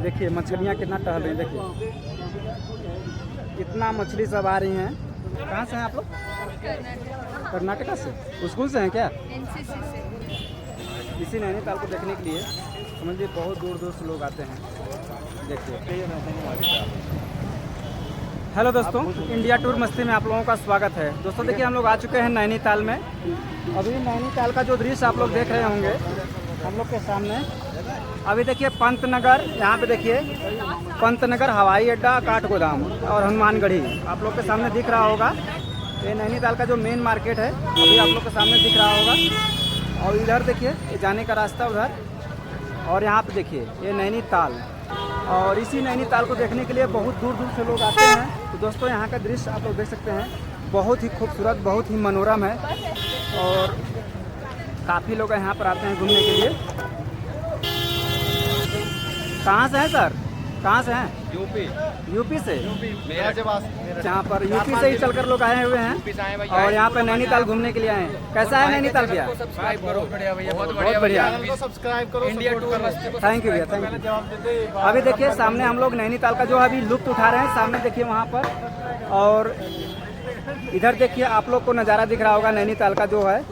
देखिए मछलियाँ कितना टहल रही हैं, देखिए इतना मछली सब आ रही हैं। कहाँ से हैं आप लोग? कर्नाटका से। स्कूल से हैं क्या? एनसीसी से। इसी नैनीताल को देखने के लिए समझिए बहुत दूर दूर से लोग आते हैं। देखिए हेलो दोस्तों, इंडिया टूर मस्ती में आप लोगों का स्वागत है। दोस्तों देखिए हम लोग आ चुके हैं नैनीताल में। अभी नैनीताल का जो दृश्य आप लोग देख रहे होंगे हम लोग के सामने, अभी देखिए पंतनगर, यहाँ पे देखिए पंतनगर हवाई अड्डा, काठगोदाम और हनुमानगढ़ी आप लोग के सामने दिख रहा होगा। ये नैनीताल का जो मेन मार्केट है अभी आप लोग के सामने दिख रहा होगा। और इधर देखिए ये जाने का रास्ता उधर, और यहाँ पे देखिए ये नैनीताल। और इसी नैनीताल को देखने के लिए बहुत दूर दूर से लोग आते हैं। तो दोस्तों यहाँ का दृश्य आप लोग देख सकते हैं, बहुत ही खूबसूरत, बहुत ही मनोरम है। और काफ़ी लोग यहाँ पर आते हैं घूमने के लिए। कहाँ से हैं सर? कहाँ से हैं? यूपी से। यहाँ पर यूपी से ही चलकर लोग आए हुए हैं और यहाँ पर नैनीताल घूमने के लिए आए हैं। कैसा है नैनीताल भैया? बहुत बढ़िया। थैंक यू भैया, थैंक यू। अभी देखिए सामने हम लोग नैनीताल का जो अभी लुत्फ उठा रहे हैं, सामने देखिए वहाँ पर। और इधर देखिए आप लोग को नज़ारा दिख रहा होगा नैनीताल का जो है।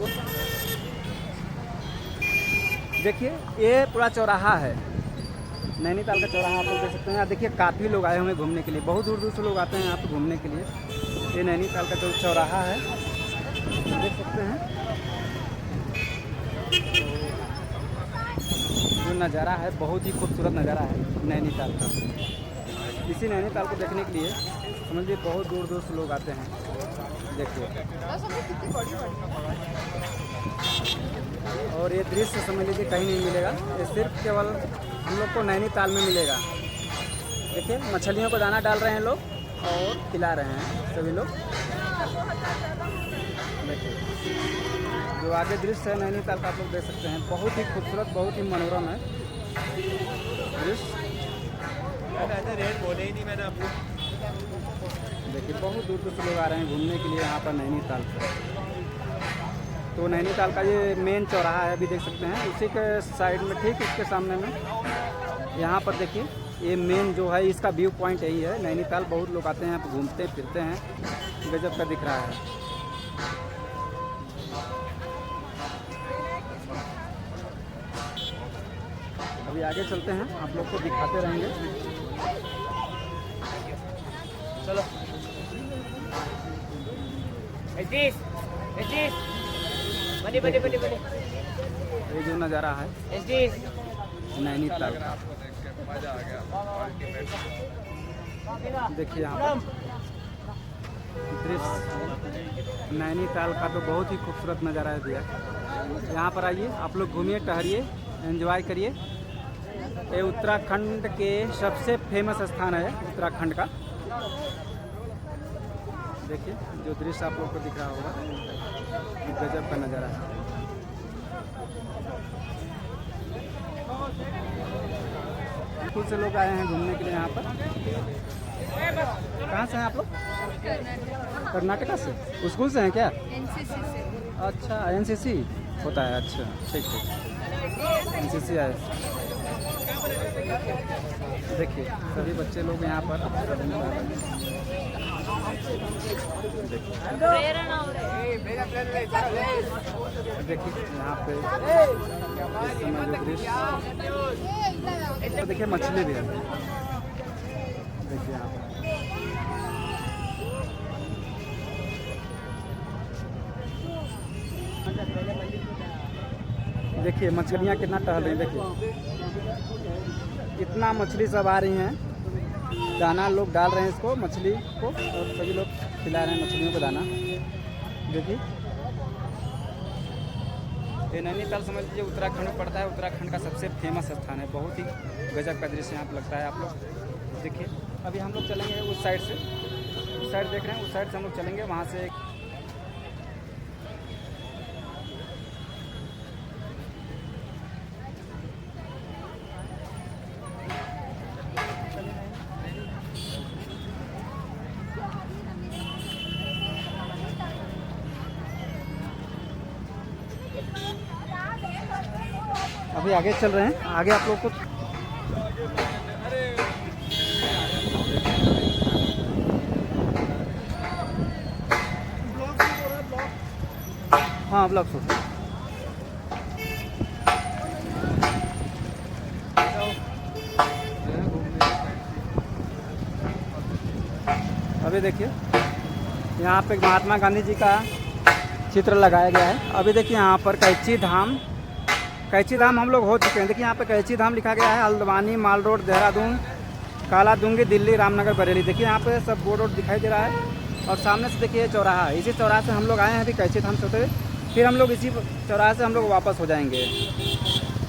देखिए ये पूरा चौराहा है, नैनीताल का चौराहा आप लोग देख सकते हैं। यहाँ देखिए काफ़ी लोग आए हुए हैं घूमने के लिए, बहुत दूर दूर से लोग आते हैं यहाँ पर घूमने के लिए। ये नैनीताल का जो चौराहा है देख सकते हैं। जो नज़ारा है बहुत ही खूबसूरत नज़ारा है नैनीताल का। इसी नैनीताल को देखने के लिए समझिए बहुत दूर दूर से लोग आते हैं। देखिए और ये दृश्य समझ लीजिए कहीं नहीं मिलेगा, ये सिर्फ केवल हम लोग को नैनीताल में मिलेगा। देखिए मछलियों को दाना डाल रहे हैं लोग और खिला रहे हैं सभी लोग। देखिए जो आगे दृश्य है नैनीताल का आप लोग देख सकते हैं, बहुत ही खूबसूरत, बहुत ही मनोरम है दृश्य। देखिए बहुत दूर दूर से लोग आ रहे हैं घूमने के लिए यहाँ पर नैनीताल से। तो नैनीताल का ये मेन चौराहा है, अभी देख सकते हैं उसी के साइड में, ठीक उसके सामने में यहाँ पर देखिए ये मेन जो है इसका व्यू पॉइंट यही है। नैनीताल बहुत लोग आते हैं यहाँ पर घूमते फिरते हैं, गजब का दिख रहा है। अभी आगे चलते हैं, आप लोग को दिखाते रहेंगे। चलो ये जो नज़ारा है नैनीताल का, देखिए यहाँ पर दृश्य नैनीताल का तो बहुत ही खूबसूरत नज़ारा है भैया। यहाँ पर आइए, आप लोग घूमिए, टहरिए, एंजॉय करिए। ये उत्तराखंड के सबसे फेमस स्थान है उत्तराखंड का। देखिए जो दृश्य आप लोग को दिख रहा होगा, गजब का नज़ारा है। स्कूल से लोग आए हैं घूमने के लिए यहाँ पर। कहाँ से हैं आप लोग? कर्नाटका से। स्कूल से हैं क्या? एनसीसी से। अच्छा एनसीसी होता है, अच्छा ठीक है, एनसीसी आए। देखिए सभी बच्चे लोग यहाँ पर देखिए यहाँ पे इस समय जो दृश्य, तो देखिए मछली भी है। देखिए यहाँ पर देखिए मछलियाँ कितना टहल रही हैं। देखिए इतना मछली सब आ रही हैं, दाना लोग डाल रहे हैं इसको, मछली को, और सभी लोग खिला रहे हैं मछलियों को दाना। देखिए ये नैनीताल समझ लीजिए उत्तराखंड में पड़ता है, उत्तराखंड का सबसे फेमस स्थान है। बहुत ही गजब का दृश्य यहाँ पर लगता है। आप लोग देखिए अभी हम लोग चलेंगे उस साइड से, उस साइड देख रहे हैं, उस साइड से हम लोग चलेंगे, वहाँ से अभी आगे चल रहे हैं। आगे आप लोग को हाँ ब्लॉक शूट। अभी देखिए यहाँ पे महात्मा गांधी जी का चित्र लगाया गया है। अभी देखिए यहाँ पर कैंची धाम हम लोग हो चुके हैं। देखिए यहाँ पे कैंची धाम लिखा गया है, हल्द्वानी, माल रोड, देहरादून, कालादूंगी, दिल्ली, रामनगर, बरेली। देखिए यहाँ पे सब बोर्ड दिखाई दे रहा है। और सामने से देखिए चौराहा, इसी चौराहा से हम लोग आए हैं अभी कैंची धाम से होते, फिर हम लोग इसी चौराहे से हम लोग वापस हो जाएंगे।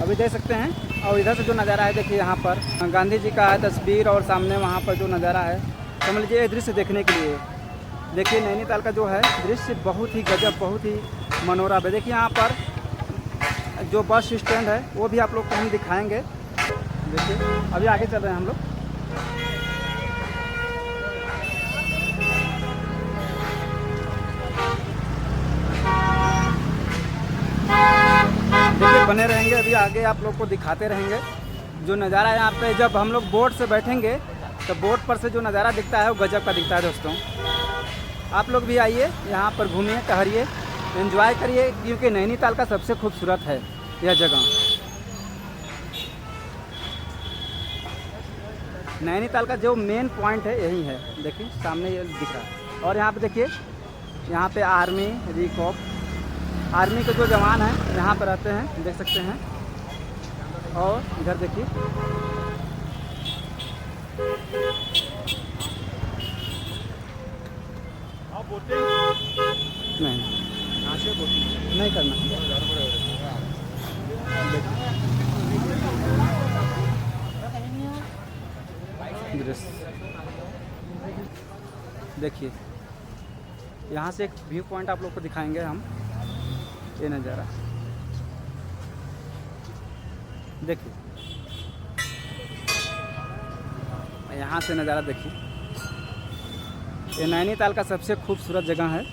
अभी देख सकते हैं। और इधर से जो नज़ारा है देखिए यहाँ पर गांधी जी का है तस्वीर, और सामने वहाँ पर जो नज़ारा है समझ लीजिए ये दृश्य देखने के लिए। देखिए नैनीताल का जो है दृश्य बहुत ही गजब, बहुत ही मनोरम है। देखिए यहाँ पर जो बस स्टैंड है वो भी आप लोग को हम दिखाएंगे। देखिए अभी आगे चल रहे हैं हम लोग। देखिए बने रहेंगे, अभी आगे आप लोग को दिखाते रहेंगे जो नज़ारा है यहाँ पे। जब हम लोग बोट से बैठेंगे तो बोट पर से जो नज़ारा दिखता है वो गजब का दिखता है। दोस्तों आप लोग भी आइए यहाँ पर, घूमिए, टहरिए, एंजॉय करिए, क्योंकि नैनीताल का सबसे खूबसूरत है यह जगह। नैनीताल का जो मेन पॉइंट है यही है। देखिए सामने ये दिख रहा है। और यहाँ पे देखिए यहाँ पे आर्मी, रिकॉप, आर्मी के जो जवान हैं यहाँ पर रहते हैं, देख सकते हैं। और इधर देखिए नहीं नहीं करना। देखिए यहाँ से एक व्यू पॉइंट आप लोग को दिखाएंगे हम, ये नज़ारा देखिए, यहाँ से नज़ारा देखिए। ये नैनीताल का सबसे खूबसूरत जगह है।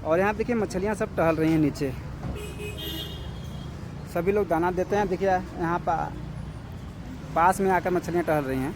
और यहाँ देखिए मछलियाँ सब टहल रही हैं नीचे, सभी लोग दाना देते हैं। देखिए यहाँ पास में आकर मछलियाँ टहल रही हैं।